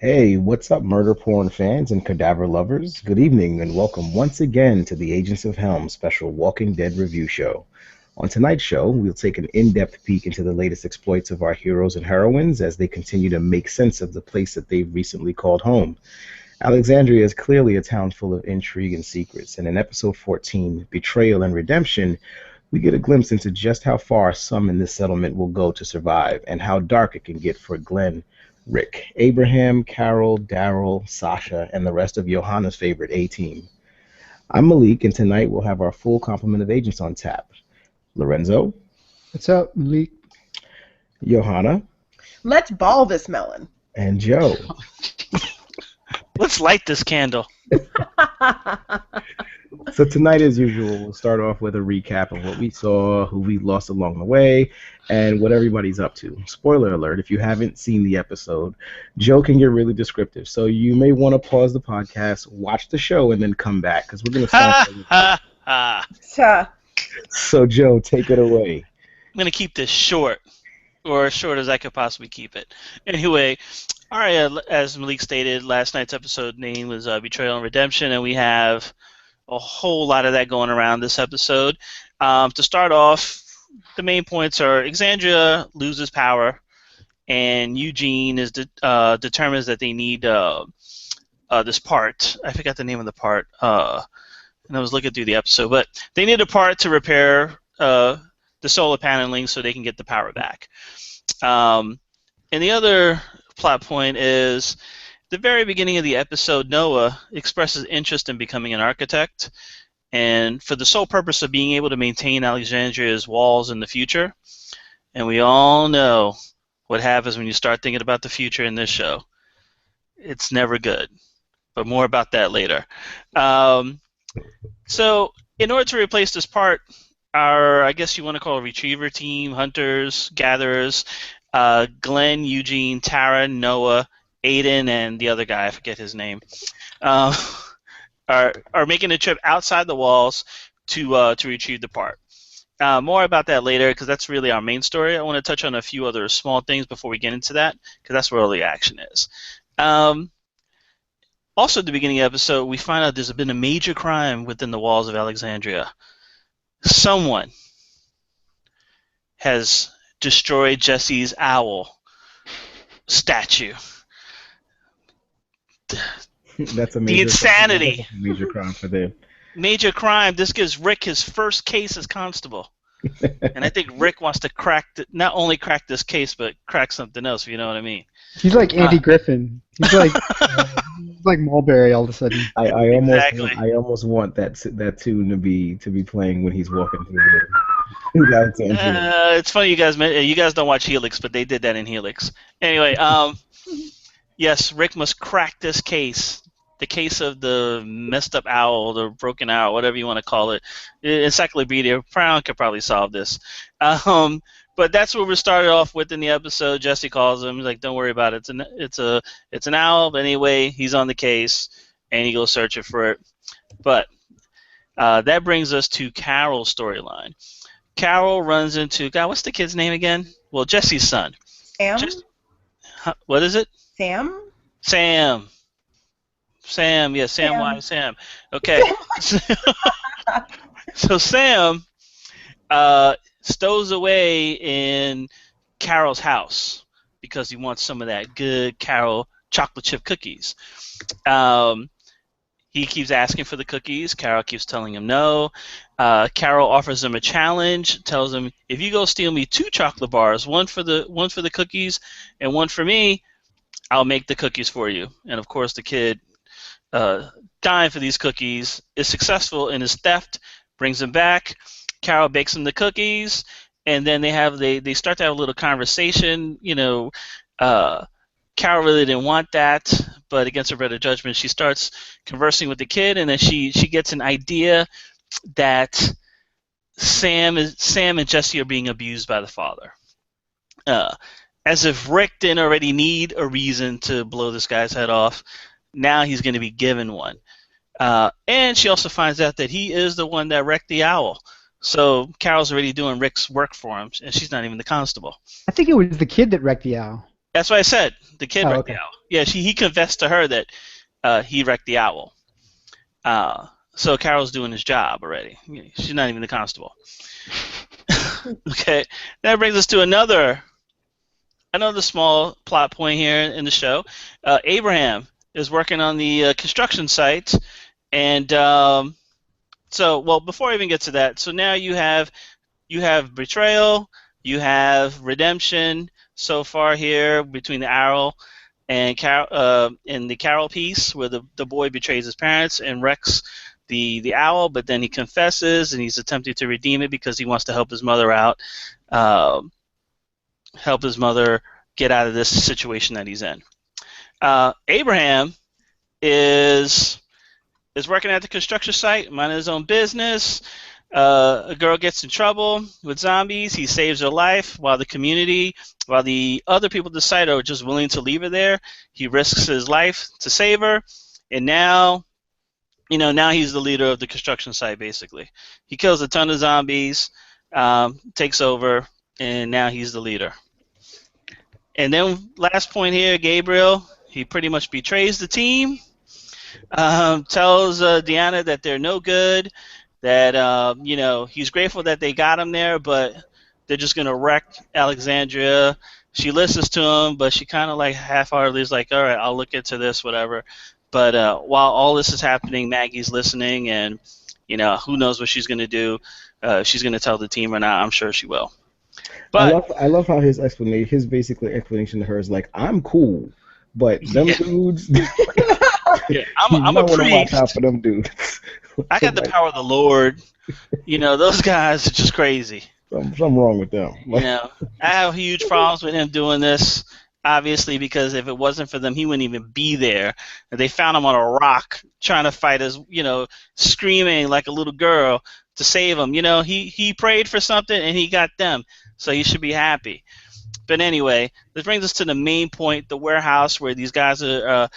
Hey, what's up, murder porn fans and cadaver lovers? Good evening, and welcome once again to the Agents of Helm special Walking Dead review show. On tonight's show, we'll take an in depth peek into the latest exploits of our heroes and heroines as they continue to make sense of the place that they've recently called home. Alexandria is clearly a town full of intrigue and secrets, and in episode 14, Betrayal and Redemption, we get a glimpse into just how far some in this settlement will go to survive and how dark it can get for Glenn, Rick, Abraham, Carol, Daryl, Sasha, and the rest of Johanna's favorite A team. I'm Malik, and tonight we'll have our full complement of agents on tap. Lorenzo, What's up, Malik? Johanna, Let's ball this melon. and Joe. Let's light this candle. So tonight, as usual, we'll start off with a recap of what we saw, who we lost along the way, and what everybody's up to. Spoiler alert, if you haven't seen the episode, Joe can get really descriptive. So you may want to pause the podcast, watch the show, and then come back, because we're going to Ha start. ha ha. So Joe, take it away. I'm going to keep this short, or as short as I could possibly keep it. Anyway, all right, as Malik stated, last night's episode name was Betrayal and Redemption, and we have a whole lot of that going around this episode. To start off, the main points are Alexandria loses power, and Eugene is determines that they need this part. I forgot the name of the part, and I was looking through the episode, but they need a part to repair the solar paneling so they can get the power back. And the other plot point is the very beginning of the episode, Noah expresses interest in becoming an architect, and for the sole purpose of being able to maintain Alexandria's walls in the future. And we all know what happens when you start thinking about the future in this show. It's never good, but more about that later. So in order to replace this part, our, I guess you want to call it retriever team, hunters, gatherers, Glenn, Eugene, Tara, Noah, Aiden, and the other guy, I forget his name, are making a trip outside the walls to retrieve the part. More about that later, because that's really our main story. I want to touch on a few other small things before we get into that, because that's where all the action is. Also, at the beginning of the episode, we find out there's been a major crime within the walls of Alexandria. Someone has destroyed Jesse's owl statue. That's a The major insanity. major crime for them. Major crime. This gives Rick his first case as constable. And I think Rick wants to not only crack this case, but crack something else, if you know what I mean. He's like Andy Griffin. He's like Mulberry all of a sudden. Exactly. I almost want that tune to be playing when he's walking through the. It's funny you guys don't watch Helix, but they did that in Helix. Anyway, yes, Rick must crack this case. The case of the messed up owl, the broken owl, whatever you want to call it. Encyclopedia Brown could probably solve this. But that's what we started off with in the episode. Jesse calls him. He's like, "Don't worry about it. It's an owl." But anyway, he's on the case, and he goes searching for it. But that brings us to Carol's storyline. Carol runs into what's the kid's name again? Well, Jesse's son. Sam? What is it? Sam? Sam. Sam, yeah, Samwise Sam. Okay. So Sam stows away in Carol's house because he wants some of that good Carol chocolate chip cookies. He keeps asking for the cookies. Carol keeps telling him no. Carol offers him a challenge, tells him, if you go steal me 2 chocolate bars, one for the cookies and one for me, I'll make the cookies for you. And of course the kid, dying for these cookies, is successful in his theft, brings them back. Carol bakes him the cookies, and then they start to have a little conversation. Carol really didn't want that, but against her better judgment, she starts conversing with the kid, and then she gets an idea that Sam and Jesse are being abused by the father. As if Rick didn't already need a reason to blow this guy's head off, now he's going to be given one. And she also finds out that he is the one that wrecked the owl. So Carol's already doing Rick's work for him, and she's not even the constable. I think it was the kid that wrecked the owl. That's what I said. The kid Oh, wrecked okay. the owl. Yeah, he confessed to her that he wrecked the owl. So Carol's doing his job already. She's not even the constable. Okay, that brings us to another small plot point here in the show. Abraham is working on the construction site, and well, before I even get to that, so now you have betrayal, you have redemption so far here between the Arrow and in the Carol piece where the boy betrays his parents and wrecks the owl, but then he confesses and he's attempting to redeem it because he wants to help his mother out, help his mother get out of this situation that he's in. Abraham is working at the construction site, minding his own business. A girl gets in trouble with zombies. He saves her life while the other people at the site are just willing to leave her there. He risks his life to save her, and now he's the leader of the construction site. Basically, he kills a ton of zombies, takes over, and now he's the leader. And then last point here, Gabriel. He pretty much betrays the team. Tells Deanna that they're no good. That he's grateful that they got him there, but they're just gonna wreck Alexandria. She listens to him, but she kind of like half-heartedly is like, all right, I'll look into this, whatever. But while all this is happening, Maggie's listening, and who knows what she's gonna do? She's gonna tell the team or not? I'm sure she will. But I love how his basically explanation to her is like, I'm cool, but them dudes, yeah, you I'm might a want to watch priest. out for them dudes. I got the power of the Lord. Those guys are just crazy. Something wrong with them. I have huge problems with him doing this, obviously, because if it wasn't for them, he wouldn't even be there. And they found him on a rock trying to fight us, screaming like a little girl to save him. He prayed for something and he got them, so he should be happy. But anyway, this brings us to the main point, the warehouse where these guys are,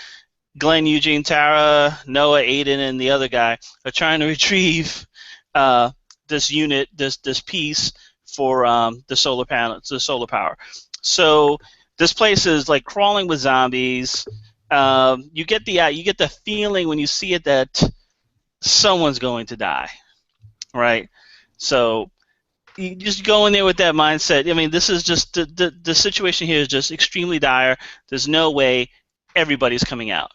Glenn, Eugene, Tara, Noah, Aiden, and the other guy are trying to retrieve this unit, this piece for the solar panels, the solar power. So this place is like crawling with zombies. You get the feeling when you see it that someone's going to die, right? So you just go in there with that mindset. I mean, this is just the situation here is just extremely dire. There's no way everybody's coming out.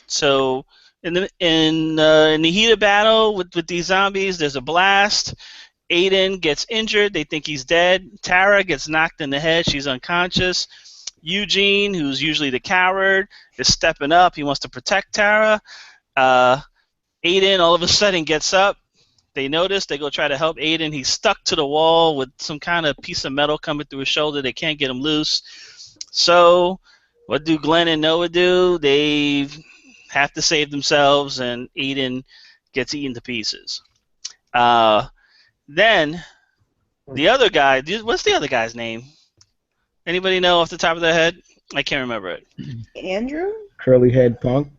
So in the heat of battle with these zombies, there's a blast. Aiden gets injured. They think he's dead. Tara gets knocked in the head. She's unconscious. Eugene, who's usually the coward, is stepping up. He wants to protect Tara. Aiden all of a sudden gets up. They notice. They go try to help Aiden. He's stuck to the wall with some kind of piece of metal coming through his shoulder. They can't get him loose. So what do Glenn and Noah do? They have to save themselves, and Aiden gets eaten to pieces. Then the other guy, what's the other guy's name? Anybody know off the top of their head? I can't remember it. Andrew? Curly head punk.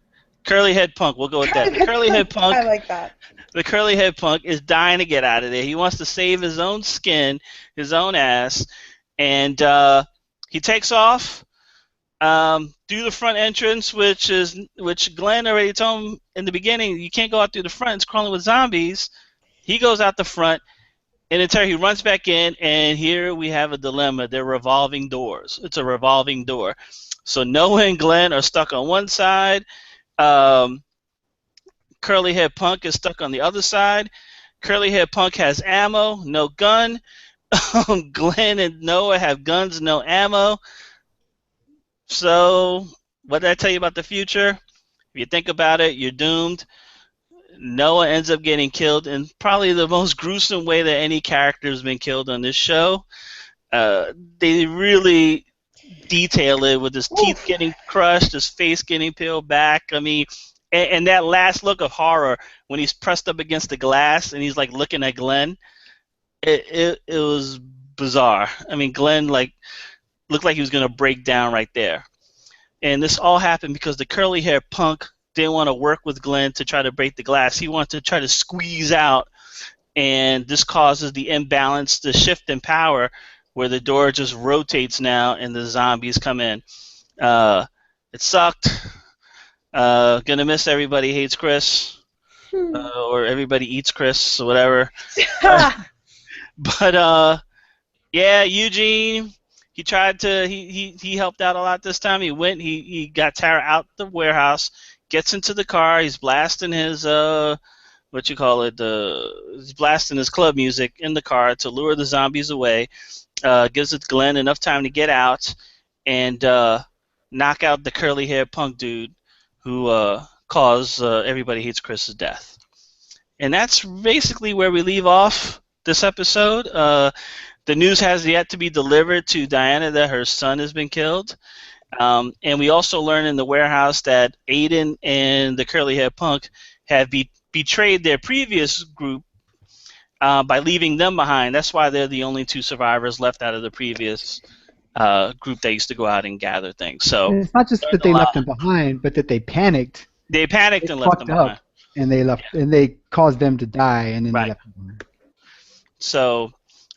Curly head punk. We'll go with that. The curly head punk. I like that. The curly head punk is dying to get out of there. He wants to save his own skin, his own ass, and he takes off through the front entrance, which Glenn already told him in the beginning. You can't go out through the front. It's crawling with zombies. He goes out the front, and until he runs back in, and here we have a dilemma. They're revolving doors. It's a revolving door. So Noah and Glenn are stuck on one side. Curly head punk is stuck on the other side. Curly head punk has ammo, no gun. Glenn and Noah have guns, no ammo. So what did I tell you about the future? If you think about it, you're doomed. Noah ends up getting killed in probably the most gruesome way that any character has been killed on this show. They really detail it with his teeth getting crushed, his face getting peeled back. I mean, and that last look of horror when he's pressed up against the glass and he's like looking at Glenn, it was bizarre. I mean, Glenn looked like he was gonna break down right there. And this all happened because the curly hair punk didn't want to work with Glenn to try to break the glass. He wanted to try to squeeze out, and this causes the imbalance, the shift in power where the door just rotates now and the zombies come in. It sucked. Gonna miss Everybody Hates Chris, or Everybody Eats Chris, or whatever. But yeah, Eugene, he tried to he helped out a lot this time. He got Tara out the warehouse, gets into the car, he's blasting his he's blasting his club music in the car to lure the zombies away. Gives it Glenn enough time to get out and knock out the curly haired punk dude who caused Everybody Hates Chris's death. And that's basically where we leave off this episode. The news has yet to be delivered to Diana that her son has been killed. And we also learn in the warehouse that Aiden and the curly haired punk have betrayed their previous group by leaving them behind. That's why they're the only two survivors left out of the previous group that used to go out and gather things. So And it's not just that they left them behind, but that they panicked. They panicked and left them fucked up, behind. and they left, and they caused them to die, and then Right. they left them behind. So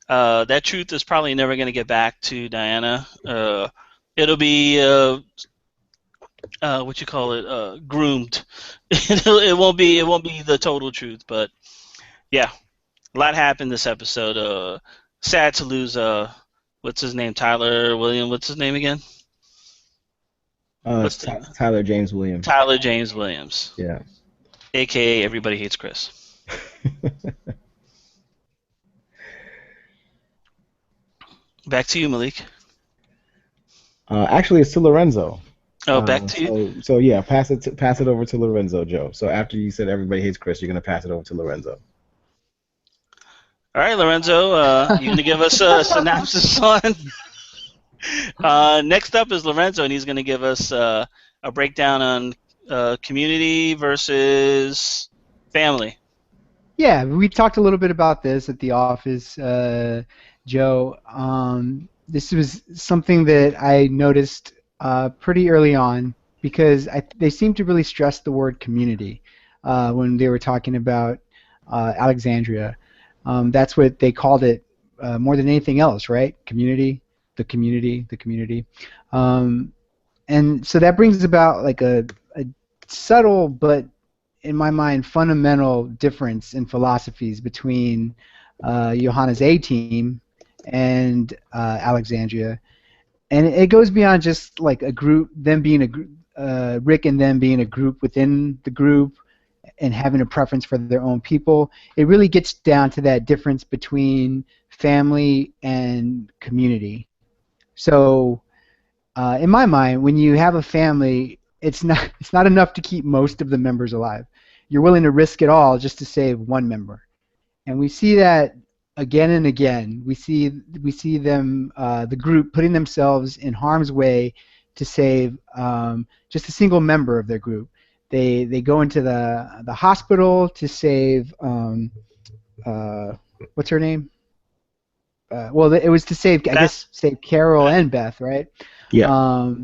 that truth is probably never going to get back to Diana. It'll be groomed. it won't be the total truth, but yeah, a lot happened this episode. Sad to lose what's his name, Tyler William. What's his name again? What's the- Tyler James Williams. Tyler James Williams, Yeah. aka Everybody Hates Chris. Back to you, Malik. Actually, it's to Lorenzo. Oh, back to you. So yeah, pass it over to Lorenzo, Joe. So after you said Everybody Hates Chris, you're gonna pass it over to Lorenzo. All right, Lorenzo, you're going to give us a synopsis on. Next up is Lorenzo, and he's going to give us a breakdown on community versus family. Yeah, we talked a little bit about this at the office, Joe. This was something that I noticed pretty early on because they seemed to really stress the word community when they were talking about Alexandria. That's what they called it more than anything else, right? Community, the community, the community. And so that brings about like a subtle but, in my mind, fundamental difference in philosophies between Johanna's A-team and Alexandria. And it goes beyond just like a group, them being a group, Rick and them being a group within the group, and having a preference for their own people. It really gets down to that difference between family and community. So, in my mind, when you have a family, it's not enough to keep most of the members alive. You're willing to risk it all just to save one member, and we see that again and again. We see them, the group, putting themselves in harm's way to save just a single member of their group. They go into the hospital to save what's her name? Well, it was to save save Carol and Beth, right? Yeah.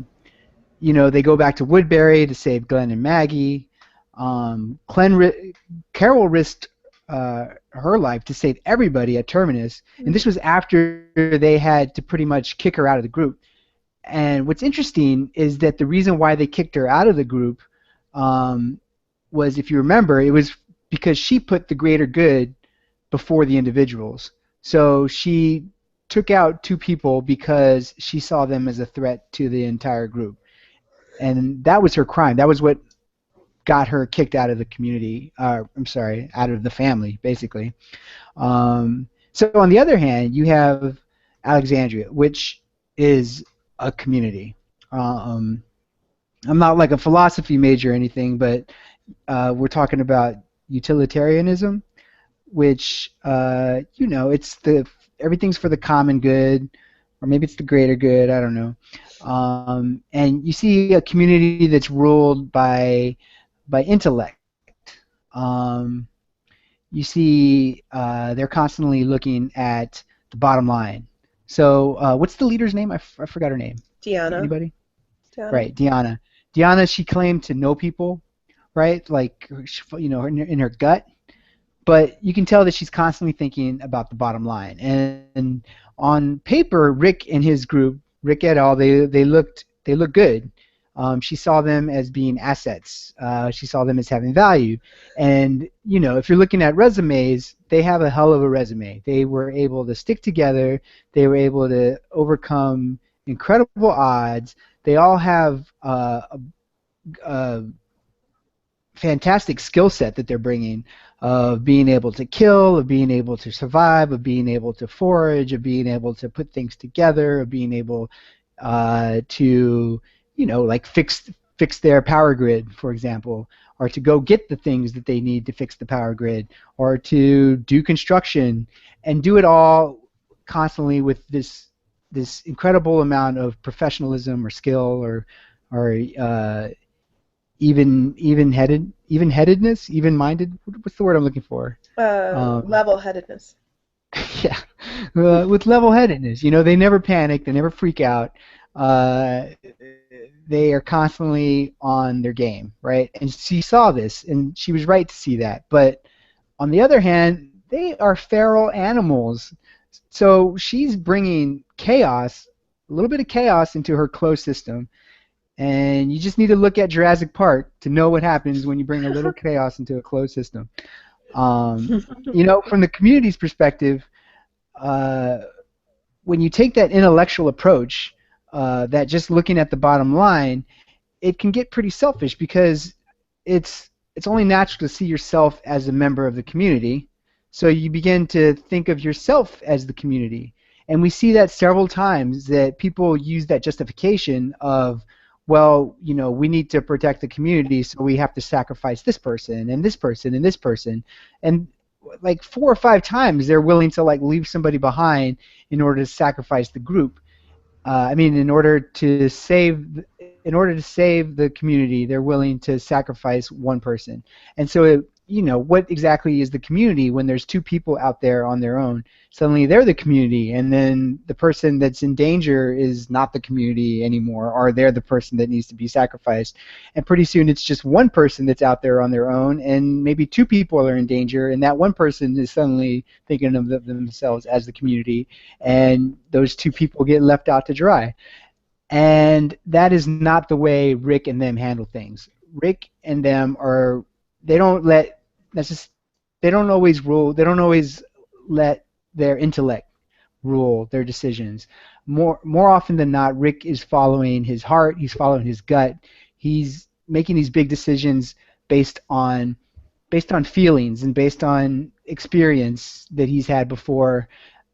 They go back to Woodbury to save Glenn and Maggie. Carol risked her life to save everybody at Terminus, and this was after they had to pretty much kick her out of the group. And what's interesting is that the reason why they kicked her out of the group was, if you remember, it was because she put the greater good before the individuals. So she took out two people because she saw them as a threat to the entire group. And that was her crime. That was what got her kicked out of the community. Out of the family, basically. So on the other hand, you have Alexandria, which is a community. I'm not like a philosophy major or anything, but we're talking about utilitarianism, which it's everything's for the common good, or maybe it's the greater good. I don't know. And you see a community that's ruled by intellect. You see they're constantly looking at the bottom line. So what's the leader's name? I forgot her name. Deanna. Anybody? Deanna. Right, Deanna. Deanna, she claimed to know people, right? Like, in her gut. but you can tell that she's constantly thinking about the bottom line. And on paper, Rick and his group, Rick et al., they looked good. She saw them as being assets. She saw them as having value. And, you know, if you're looking at resumes, they have a hell of a resume. They were able to stick together. They were able to overcome incredible odds. They all have a fantastic skill set that they're bringing, of being able to kill, of being able to survive, of being able to forage, of being able to put things together, of being able to, you know, like fix their power grid, for example, or to go get the things that they need to fix the power grid, or to do construction, and do it all constantly with this incredible amount of professionalism or skill or even-headedness, even-minded. What's the word I'm looking for? Level-headedness. Yeah, with level-headedness. You know, they never panic. They never freak out. They are constantly on their game, right? And she saw this, and she was right to see that. But on the other hand, they are feral animals. So she's bringing chaos, a little bit of chaos into her closed system. And you just need to look at Jurassic Park to know what happens when you bring a little chaos into a closed system. You know, from the community's perspective, when you take that intellectual approach, that just looking at the bottom line, it can get pretty selfish because it's only natural to see yourself as a member of the community. So you begin to think of yourself as the community. And we see that several times, that people use that justification of, well, you know, we need to protect the community, so we have to sacrifice this person and this person and this person. And like 4 or 5 times they're willing to like leave somebody behind in order to sacrifice the group. I mean, in order to save the community, they're willing to sacrifice one person. And so, you know, what exactly is the community when there's 2 people out there on their own? Suddenly they're the community, and then the person that's in danger is not the community anymore, or they're the person that needs to be sacrificed. And pretty soon it's just one person that's out there on their own, and maybe 2 people are in danger, and that one person is suddenly thinking of themselves as the community, and those 2 people get left out to dry. And that is not the way Rick and them handle things. Rick and them are, they don't always rule. They don't always let their intellect rule their decisions. More often than not, Rick is following his heart. He's following his gut. He's making these big decisions based on feelings and based on experience that he's had before.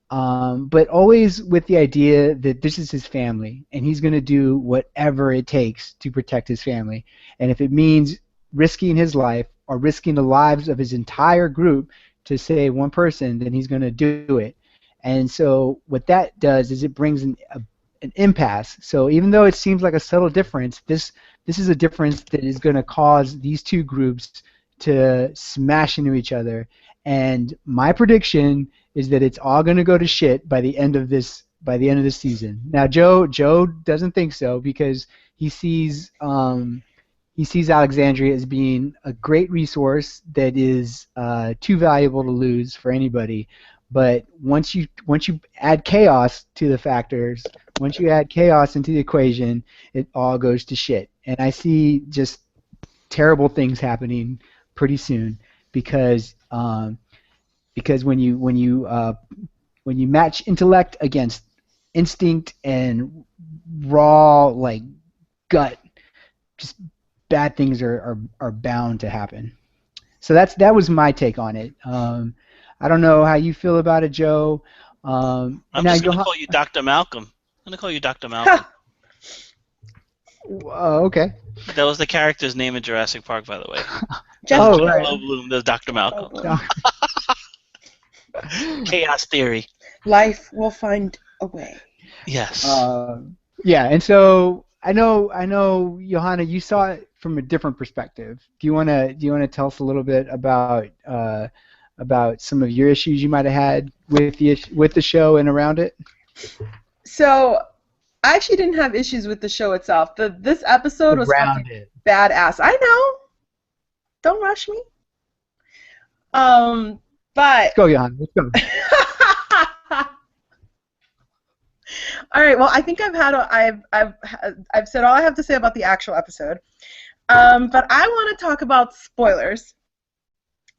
But always with the idea that this is his family, and he's going to do whatever it takes to protect his family. And if it means risking his life or risking the lives of his entire group to save one person, then he's going to do it. And so what that does is it brings an impasse. So even though it seems like a subtle difference, this is a difference that is going to cause these 2 groups to smash into each other. And my prediction is that it's all going to go to shit by the end of this season. Now Joe doesn't think so, because he sees Alexandria as being a great resource that is too valuable to lose for anybody. But once you add chaos to the factors, once you add chaos into the equation, it all goes to shit. And I see just terrible things happening pretty soon, because when you match intellect against instinct and raw like gut, just bad things are bound to happen. So that was my take on it. I don't know how you feel about it, Joe. I'm just going to call you Dr. Malcolm. I'm going to call you Dr. Malcolm. Okay. That was the character's name in Jurassic Park, by the way. Oh, right. Bloom, there's Dr. Malcolm. Chaos theory. Life will find a way. Yes. Yeah, and so I know, Johanna, you saw it from a different perspective. Do you want to tell us a little bit about some of your issues you might have had with the show and around it? So, I actually didn't have issues with the show itself. This episode was fucking badass. I know. Don't rush me. But Let's go, Johanna. Let's go. all right. Well, I think I've said all I have to say about the actual episode. But I want to talk about spoilers.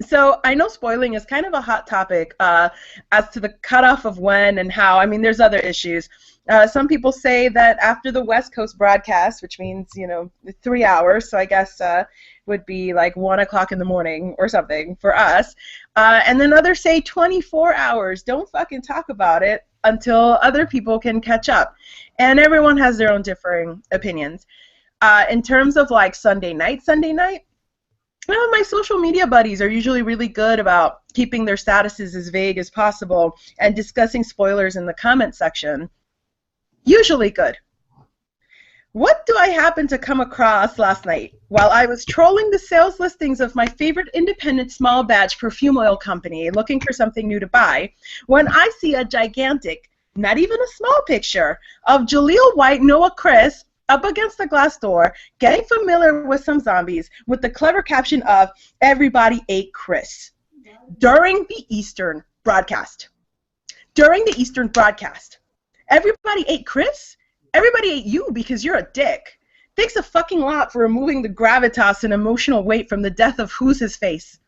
So I know spoiling is kind of a hot topic as to the cutoff of when and how. I mean, there's other issues. Some people say that after the West Coast broadcast, which means 3 hours, so I guess would be like 1 o'clock in the morning or something for us. And then others say 24 hours. Don't fucking talk about it until other people can catch up. And everyone has their own differing opinions. In terms of like Sunday night, my social media buddies are usually really good about keeping their statuses as vague as possible and discussing spoilers in the comment section. Usually good. What do I happen to come across last night while I was trolling the sales listings of my favorite independent small batch perfume oil company looking for something new to buy, when I see a gigantic, not even a small picture of Jaleel White, Noah Chris, up against the glass door, getting familiar with some zombies, with the clever caption of, "Everybody ate Chris," during the Eastern broadcast. During the Eastern broadcast. Everybody ate Chris? Everybody ate you because you're a dick. Thanks a fucking lot for removing the gravitas and emotional weight from the death of Who's His Face.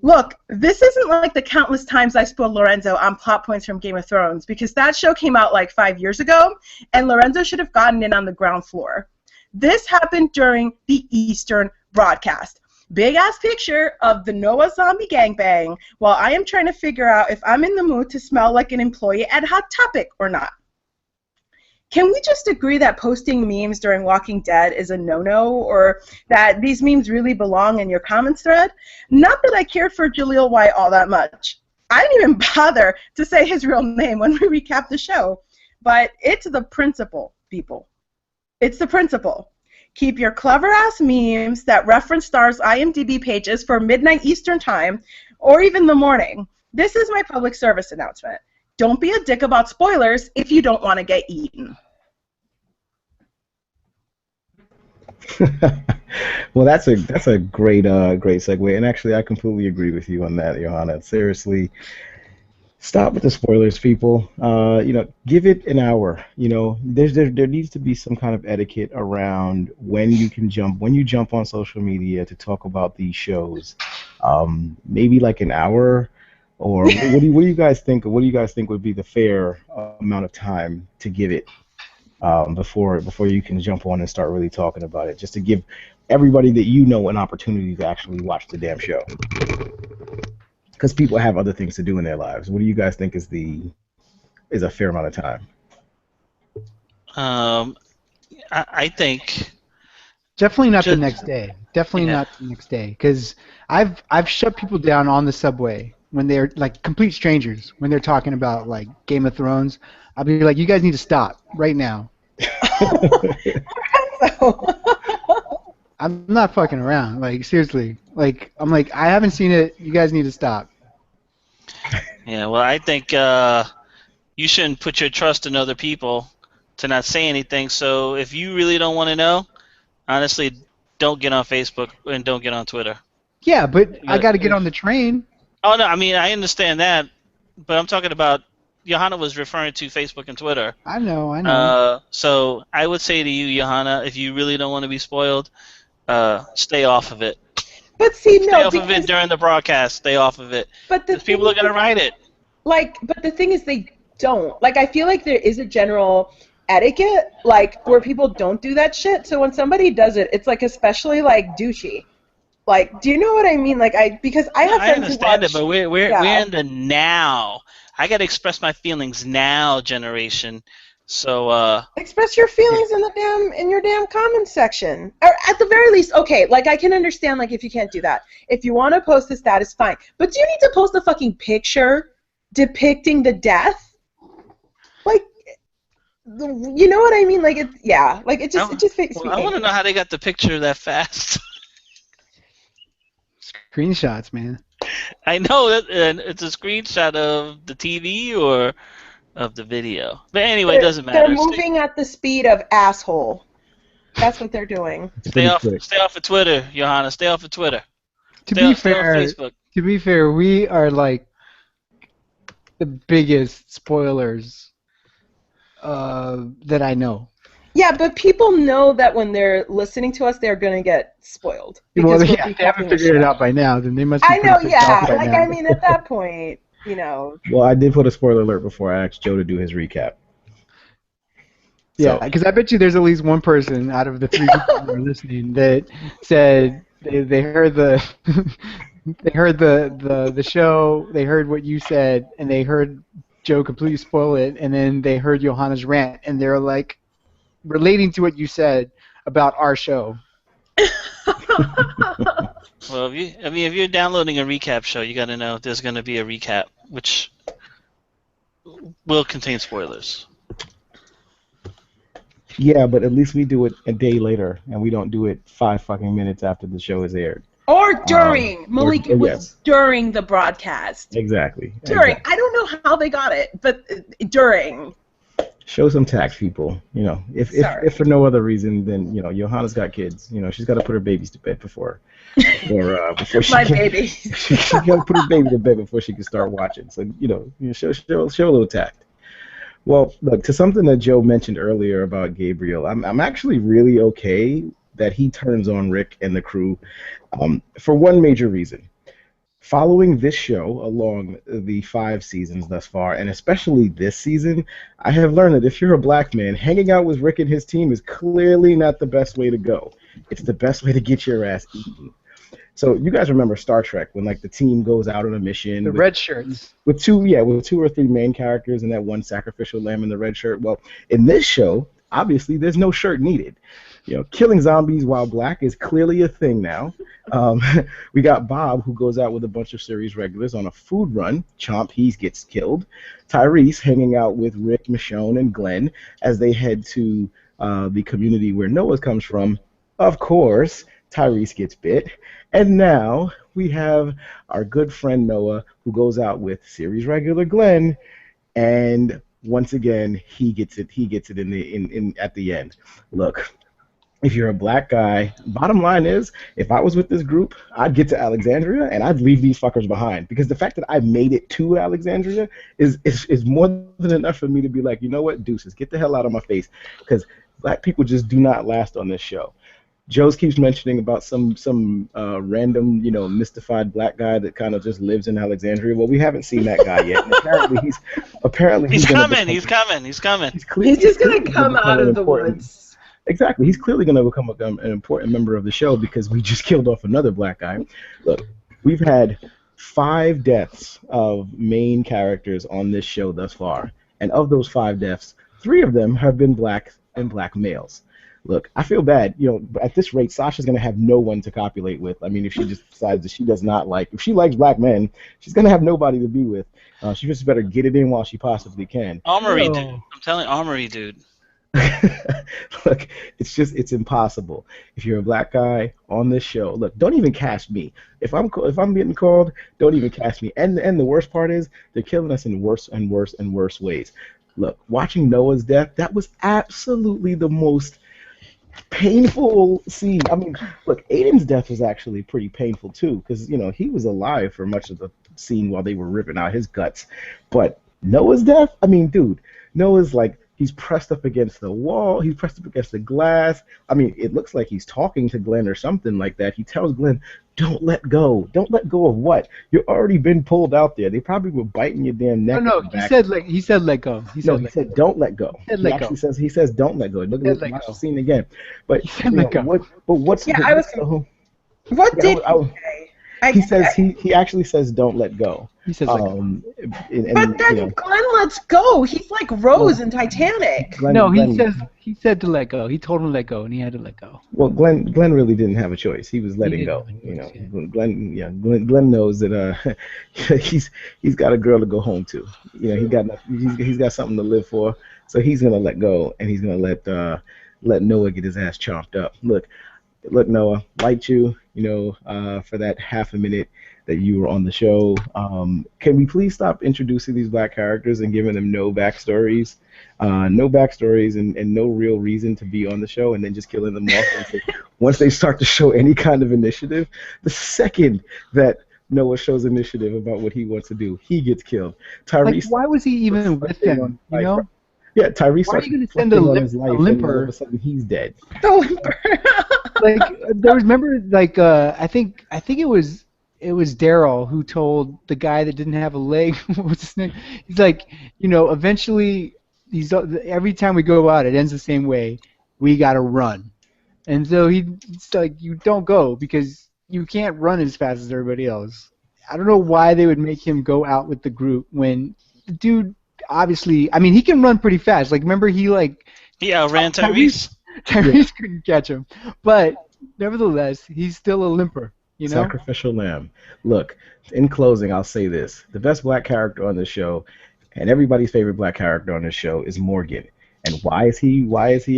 Look, this isn't like the countless times I spoiled Lorenzo on plot points from Game of Thrones, because that show came out like 5 years ago, and Lorenzo should have gotten in on the ground floor. This happened during the Eastern broadcast. Big-ass picture of the Noah zombie gangbang while I am trying to figure out if I'm in the mood to smell like an employee at Hot Topic or not. Can we just agree that posting memes during Walking Dead is a no-no, or that these memes really belong in your comments thread? Not that I cared for Jaleel White all that much. I didn't even bother to say his real name when we recapped the show. But it's the principle, people. It's the principle. Keep your clever-ass memes that reference stars' IMDb pages for midnight Eastern time, or even the morning. This is my public service announcement. Don't be a dick about spoilers if you don't want to get eaten. Well, that's a great great segue, and actually, I completely agree with you on that, Johanna. Seriously, stop with the spoilers, people. Give it an hour. There needs to be some kind of etiquette around when you jump on social media to talk about these shows. Maybe like an hour. Or what do you guys think? What do you guys think would be the fair amount of time to give it before you can jump on and start really talking about it, just to give everybody that an opportunity to actually watch the damn show? Because people have other things to do in their lives. What do you guys think is a fair amount of time? I think definitely not the next day. Definitely not the next day, because I've shut people down on the subway when they're like complete strangers, when they're talking about like Game of Thrones. I'll be like, you guys need to stop right now. I'm not fucking around. Like, seriously. Like, I'm like, I haven't seen it. You guys need to stop. Yeah, well, I think you shouldn't put your trust in other people to not say anything. So if you really don't want to know, honestly, don't get on Facebook and don't get on Twitter. Yeah, but I got to get on the train. Oh, no, I mean, I understand that, but I'm talking about, Johanna was referring to Facebook and Twitter. I know. So I would say to you, Johanna, if you really don't want to be spoiled, stay off of it. But see, no, stay off of it during the broadcast. Stay off of it. But the people are going to write it. But the thing is, they don't. Like, I feel like there is a general etiquette, like, where people don't do that shit. So when somebody does it, it's, like, especially, like, douchey. Like, do you know what I mean? Like, because I have friends who watch... I understand it, but we're in the now. I got to express my feelings now generation. So, express your feelings in your damn comments section. Or at the very least, okay, like, I can understand, like, if you can't do that. If you want to post the status, fine. But do you need to post a fucking picture depicting the death? Like, you know what I mean? Like, it just makes me I want to know how they got the picture that fast. Screenshots, man. I know that it's a screenshot of the TV or of the video. But anyway, it doesn't matter. They're moving at the speed of asshole. That's what they're doing. Stay off of Twitter, Johanna. Stay off of Twitter. To be fair, To be fair, we are like the biggest spoilers that I know. Yeah, but people know that when they're listening to us, they're gonna get spoiled Well, because we're yeah, if they haven't recapping the figured it show. out by now, then they must be I know, pretty pissed off yeah. by Like, now. I mean, at that point, you know. Well, I did put a spoiler alert before I asked Joe to do his recap. Yeah, So, because I bet you there's at least one person out of the 3 people who are listening that said they heard the they heard the show, they heard what you said, and they heard Joe completely spoil it, and then they heard Johanna's rant, and they're like relating to what you said about our show. Well, if you're downloading a recap show, you got to know there's going to be a recap, which will contain spoilers. yeah, but at least we do it a day later, and we don't do it 5 fucking minutes after the show is aired. Or during. Malik, it was yes. during the broadcast. Exactly. During. Exactly. I don't know how they got it, but during. Show some tact, people. You know, if for no other reason than, you know, Johanna's got kids. You know, she's got to put her babies to bed before she My can, baby. she got to put her baby to bed before she can start watching. So, you know, show a little tact. Well, look, to something that Joe mentioned earlier about Gabriel, I'm actually really okay that he turns on Rick and the crew for one major reason. Following this show along the 5 seasons thus far, and especially this season, I have learned that if you're a black man, hanging out with Rick and his team is clearly not the best way to go. It's the best way to get your ass eaten. So you guys remember Star Trek when like the team goes out on a mission. The red shirts. With 2 or 3 main characters and that one sacrificial lamb in the red shirt. Well, in this show, obviously there's no shirt needed. You know, killing zombies while black is clearly a thing now. We got Bob, who goes out with a bunch of series regulars on a food run. Chomp, he gets killed. Tyrese hanging out with Rick, Michonne, and Glenn as they head to the community where Noah comes from. Of course, Tyrese gets bit. And now we have our good friend Noah, who goes out with series regular Glenn, and once again he gets it in at the end. Look, if you're a black guy, bottom line is, if I was with this group, I'd get to Alexandria and I'd leave these fuckers behind, because the fact that I made it to Alexandria is more than enough for me to be like, you know what, deuces, get the hell out of my face, because black people just do not last on this show. Joe's keeps mentioning about some random, you know, mystified black guy that kind of just lives in Alexandria. Well, we haven't seen that guy yet. And apparently he's coming. He's coming. He's just gonna come out of the woods. Exactly. He's clearly going to become an important member of the show because we just killed off another black guy. Look, we've had 5 deaths of main characters on this show thus far, and of those 5 deaths, 3 of them have been black and black males. Look, I feel bad. You know, at this rate, Sasha's going to have no one to copulate with. I mean, if she just decides that she does not like, if she likes black men, she's going to have nobody to be with. She just better get it in while she possibly can. Armory, dude. I'm telling you, Armory, dude. Look, it's impossible. If you're a black guy on this show, look, don't even cast me. If I'm getting called, don't even cast me. And the worst part is they're killing us in worse and worse and worse ways. Look, watching Noah's death, that was absolutely the most painful scene. I mean, look, Aiden's death was actually pretty painful too, because, you know, he was alive for much of the scene while they were ripping out his guts. But Noah's death, I mean, dude, Noah's like, he's pressed up against the wall. He's pressed up against the glass. I mean, it looks like he's talking to Glenn or something like that. He tells Glenn, don't let go. Don't let go of what? You've already been pulled out there. They probably were biting your damn neck. No, he said let go. He said don't let go. He says don't let go. Look at the scene again. But he said let go. What's yeah, I was. What did he says he actually says don't let go. He says let go. But then Glenn lets go. He's like Rose in Titanic. He said to let go. He told him to let go, and he had to let go. Well, Glenn really didn't have a choice. He was letting go. You know, yeah. Glenn knows that he's got a girl to go home to. You know, he's got something to live for. So he's gonna let go, and he's gonna let Noah get his ass chomped up. Look, Noah, liked you, for that half a minute that you were on the show. Can we please stop introducing these black characters and giving them no backstories? No backstories and no real reason to be on the show, and then just killing them off once they start to show any kind of initiative. The second that Noah shows initiative about what he wants to do. He gets killed. Like, Tyrese why was he even with reflecting on them? his life. You know? Yeah, Tyrese Why are starts you going to send a, reflecting on his life, and all of limper? a sudden he's dead. The limper. Like, there was, remember, like, I think it was Daryl who told the guy that didn't have a leg. What was his name? He's like, eventually, every time we go out, it ends the same way. We got to run. And so it's like, you don't go because you can't run as fast as everybody else. I don't know why they would make him go out with the group when the dude obviously, I mean, he can run pretty fast. Like, remember he outran Tyrese. Tyrese couldn't catch him, but nevertheless, he's still a limper. Sacrificial lamb. Look, in closing, I'll say this: the best black character on the show, and everybody's favorite black character on the show, is Morgan. And why is he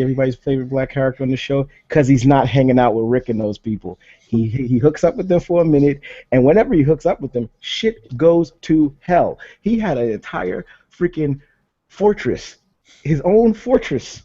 everybody's favorite black character on the show? Because he's not hanging out with Rick and those people. He hooks up with them for a minute, and whenever he hooks up with them, shit goes to hell. He had an entire freaking fortress, his own fortress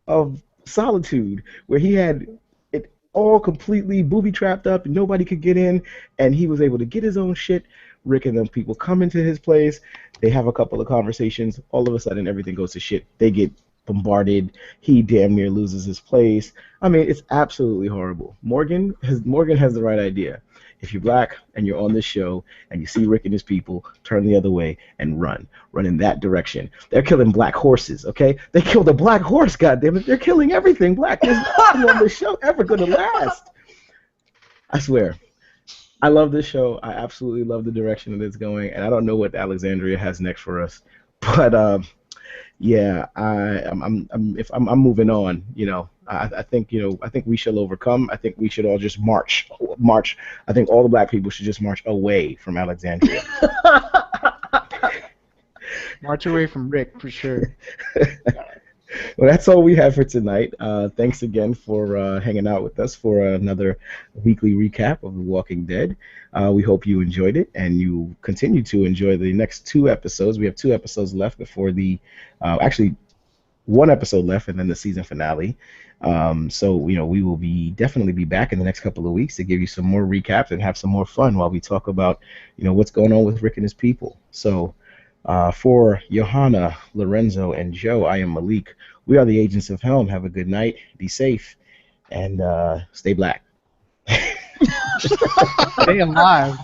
of solitude, where he had it all completely booby-trapped up, and nobody could get in, and he was able to get his own shit. Rick and them people come into his place, they have a couple of conversations, all of a sudden everything goes to shit. They get bombarded. He damn near loses his place. I mean, it's absolutely horrible. Morgan has the right idea. If you're black and you're on this show and you see Rick and his people, turn the other way and run in that direction. They're killing black horses, okay? They killed a black horse, goddammit. They're killing everything black. There's nothing on this show ever gonna last. I swear. I love this show. I absolutely love the direction that it's going, and I don't know what Alexandria has next for us, but yeah, I'm moving on. I think we shall overcome. I think we should all just march. I think all the black people should just march away from Alexandria. March away from Rick for sure. Well, that's all we have for tonight. Thanks again for hanging out with us for another weekly recap of The Walking Dead. We hope you enjoyed it and you continue to enjoy the next 2 episodes. We have 2 episodes left before actually 1 episode left and then the season finale. So we will definitely be back in the next couple of weeks to give you some more recaps and have some more fun while we talk about what's going on with Rick and his people. So. For Johanna, Lorenzo, and Joe, I am Malik. We are the Agents of Helm. Have a good night. Be safe. And stay black. Stay alive.